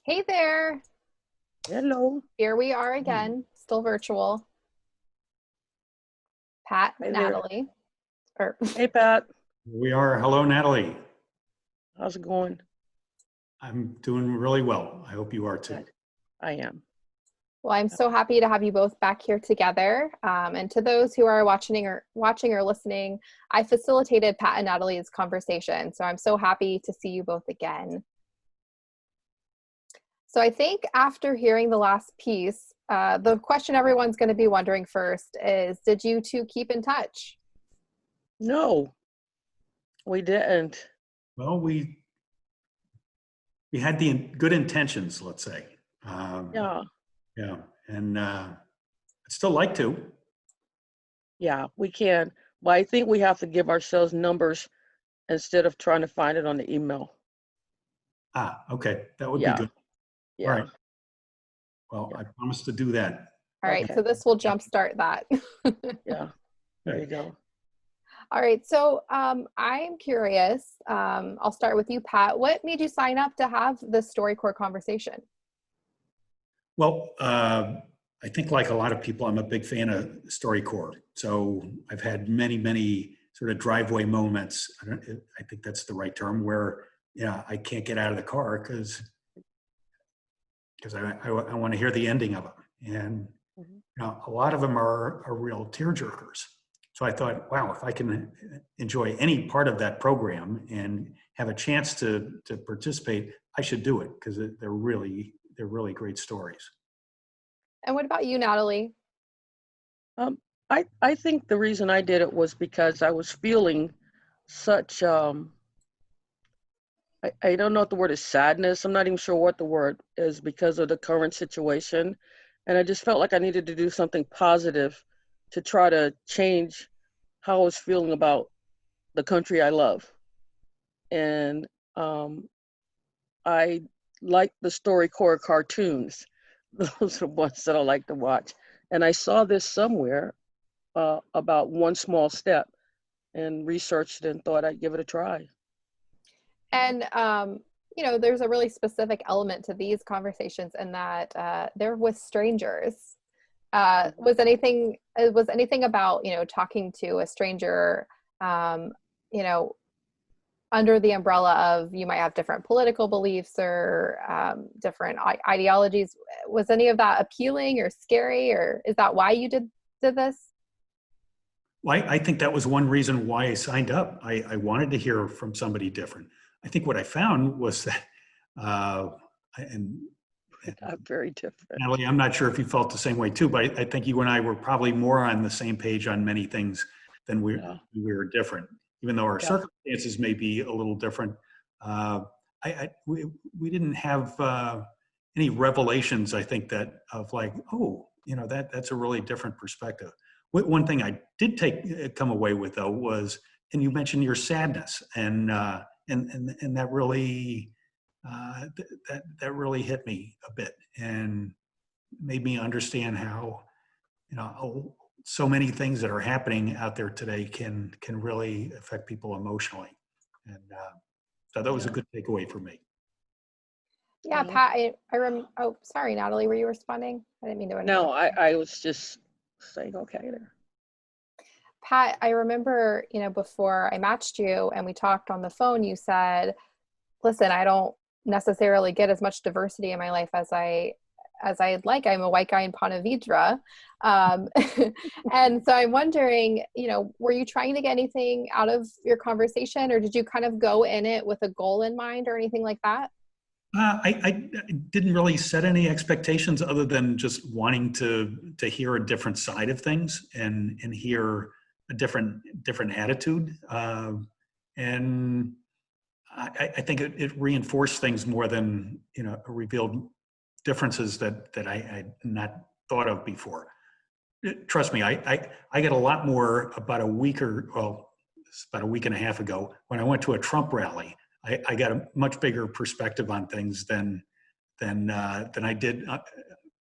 Hey there. Hello. Here we are again, still virtual. Pat, Hi there. Natalie. Or Hey, Pat. We are. Hello, Natalie. How's it going? I'm doing really well. I hope you are too. Good. I am. well, I'm so happy to have you both back here together. And to those who are watching or listening, I facilitated Pat and Natalie's conversation. So I'm so happy to see you both again. So I think after hearing the last piece, the question everyone's going to be wondering first is, did you two keep in touch? No, we didn't. Well, we had the good intentions, let's say. Yeah, Yeah, and I'd still like to. yeah, we can. But I think we have to give ourselves numbers instead of trying to find it on the email. Okay, that would be Yeah, good. All yeah. right. Well, Yeah. I promise to do that. All right, Okay. so this will jumpstart that. Yeah, there you go. All right, so I'm curious. I'll start with you, Pat. What made you sign up to have this StoryCorps conversation? Well, I think like a lot of people, I'm a big fan of StoryCorps. So I've had many sort of driveway moments. I think that's the right term where, yeah, I can't get out of the car because I want to hear the ending of them. And Mhm. a lot of them are real tearjerkers. So I thought, wow, if I can enjoy any part of that program and have a chance to participate, I should do it because they're really great stories. And what about you, Natalie? Um, I think the reason I did it was because I was feeling such I don't know if the word is sadness. I'm not even sure what the word is because of the current situation. And I just felt like I needed to do something positive to try to change how I was feeling about the country I love. And I like the StoryCorps cartoons. Those are the ones that I like to watch. And I saw this somewhere about one small step and researched it and thought I'd give it a try. And there's a really specific element to these conversations in that they're with strangers. Was anything about talking to a stranger, um, you know, under the umbrella of you might have different political beliefs or different ideologies? Was any of that appealing or scary, or is that why you did this? Well, I think that was one reason why I signed up. I wanted to hear from somebody different. I think what I found was that, uh, and, and Very different. Natalie, I'm not sure if you felt the same way too, but I think you and I were probably more on the same page on many things than Yeah, we were different, even though our yeah, circumstances may be a little different. Uh, we didn't have any revelations. I think that of like, oh, that's a really different perspective. One thing I did come away with though was, and you mentioned your sadness, and that really that really hit me a bit and made me understand how so many things that are happening out there today can really affect people emotionally, and so that was a yeah. good takeaway for me. Yeah, Yeah. Pat, oh, sorry, Natalie, were you responding? I didn't mean to No, interrupt. I was just saying okay there. Pat, I remember, before I matched you and we talked on the phone, you said, listen, I don't necessarily get as much diversity in my life as I'd like. I'm a white guy in Ponte Vedra. Um, and so I'm wondering, were you trying to get anything out of your conversation, or did you kind of go in it with a goal in mind or anything like that? I didn't really set any expectations other than just wanting to hear a different side of things and hear a different attitude, and I think it reinforced things more than revealed differences that I had not thought of before. Trust me, I get a lot more about a week it's about a week and a half ago when I went to a Trump rally. I got a much bigger perspective on things than I did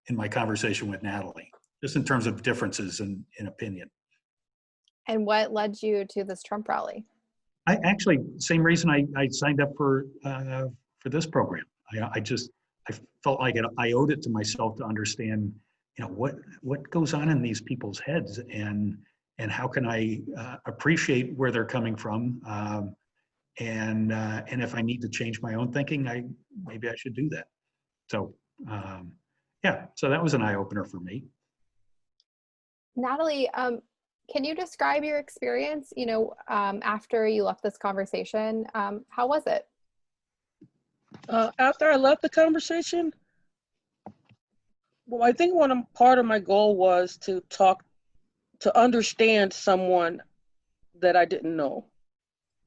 in my conversation with Natalie, just in terms of differences in opinion. And what led you to this Trump rally? I actually, same reason I signed up for this program. I just I felt like I owed it to myself to understand, what goes on in these people's heads, and how can I appreciate where they're coming from, and if I need to change my own thinking, maybe I should do that. So yeah, so that was an eye opener for me. Natalie, can you describe your experience, after you left this conversation? How was it? After I left the conversation, well, I think part of my goal was to understand someone that I didn't know,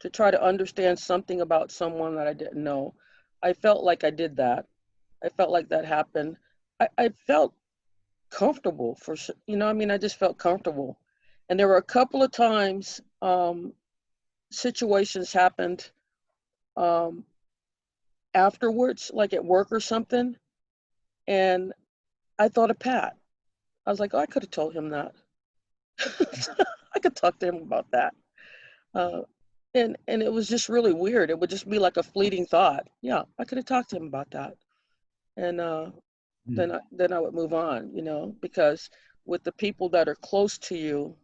to try to understand something about someone that I didn't know. I felt like I did that. I felt like that happened. I felt comfortable I just felt comfortable. And there were a couple of times situations happened afterwards, like at work or something. And I thought of Pat. I was like, oh, I could have told him that. I could talk to him about that. Uh, and it was just really weird. It would just be like a fleeting thought. Yeah, I could have talked to him about that. And then I would move on, because with the people that are close to you,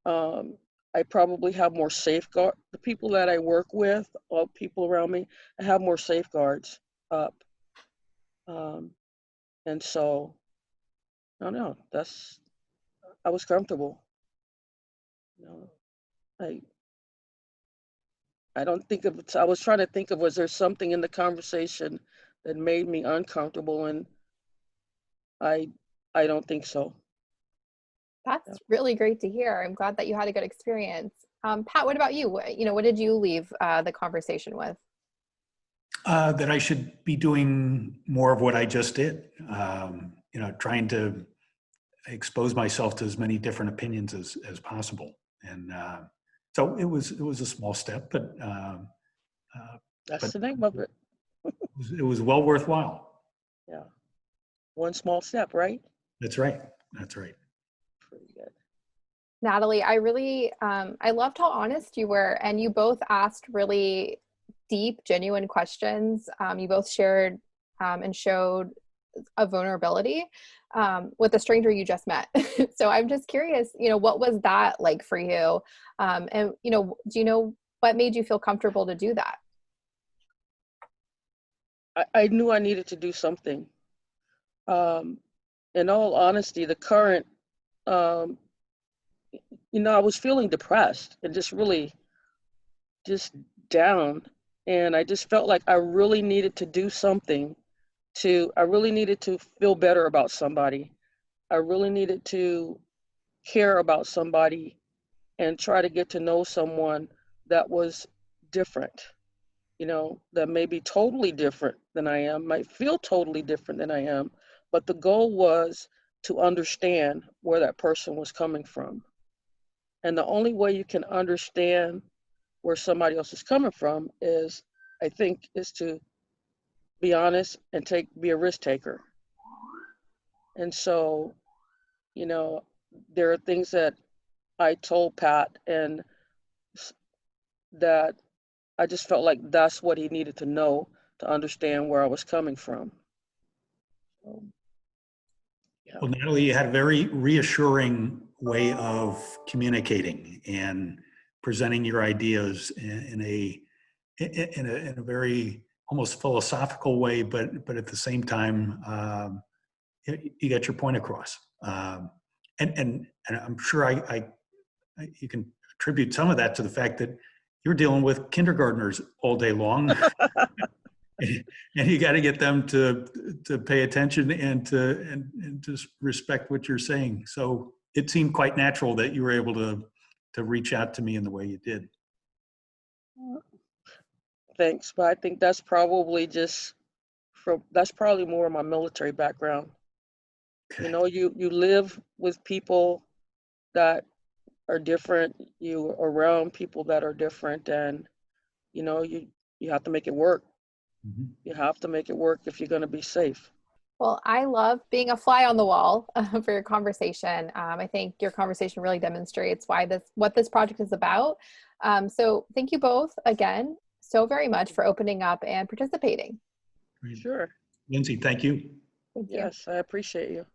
I probably have more safeguard. The people that I work with, all people around me, I have more safeguards up. Um, and so, I don't know, I was comfortable. You know, I, I don't think of it. I was trying to think of, was there something in the conversation that made me uncomfortable? And I, I don't think so. That's Yeah. really great to hear. I'm glad that you had a good experience. Pat, what about you? What did you leave the conversation with? That I should be doing more of what I just did. Trying to expose myself to as many different opinions as possible. And so it was a small step, but That's the name of it. it was well worthwhile. Yeah. One small step, right? That's right. That's right. Pretty good. Natalie, I loved how honest you were, and you both asked really deep, genuine questions. You both shared and showed a vulnerability with a stranger you just met. So I'm just curious, what was that like for you? And, do you know what made you feel comfortable to do that? I knew I needed to do something. Um, in all honesty, the current, um, I was feeling depressed and just down. And I just felt like I really needed to do something I really needed to feel better about somebody. I really needed to care about somebody and try to get to know someone that was different, that may be totally different than I am, might feel totally different than I am. But the goal was to understand where that person was coming from. And the only way you can understand where somebody else is coming from I think, is to be honest and be a risk taker. And so, you know, there are things that I told Pat and that I just felt like that's what he needed to know to understand where I was coming from. So, yeah. Well, Natalie, you had a very reassuring way of communicating and presenting your ideas in a very almost philosophical way, but at the same time, you got your point across. And I'm sure you can attribute some of that to the fact that you're dealing with kindergartners all day long. And you got to get them to pay attention and to respect what you're saying. So it seemed quite natural that you were able to reach out to me in the way you did. Thanks, but I think that's probably that's probably more of my military background. Okay. You live with people that are different. You are around people that are different, and you have to make it work. Mm-hmm. You have to make it work if you're going to be safe. Well, I love being a fly on the wall for your conversation. I think your conversation really demonstrates what this project is about. So thank you both again so very much for opening up and participating. Great. Sure. Lindsay, thank you. Thank you. Yes, I appreciate you.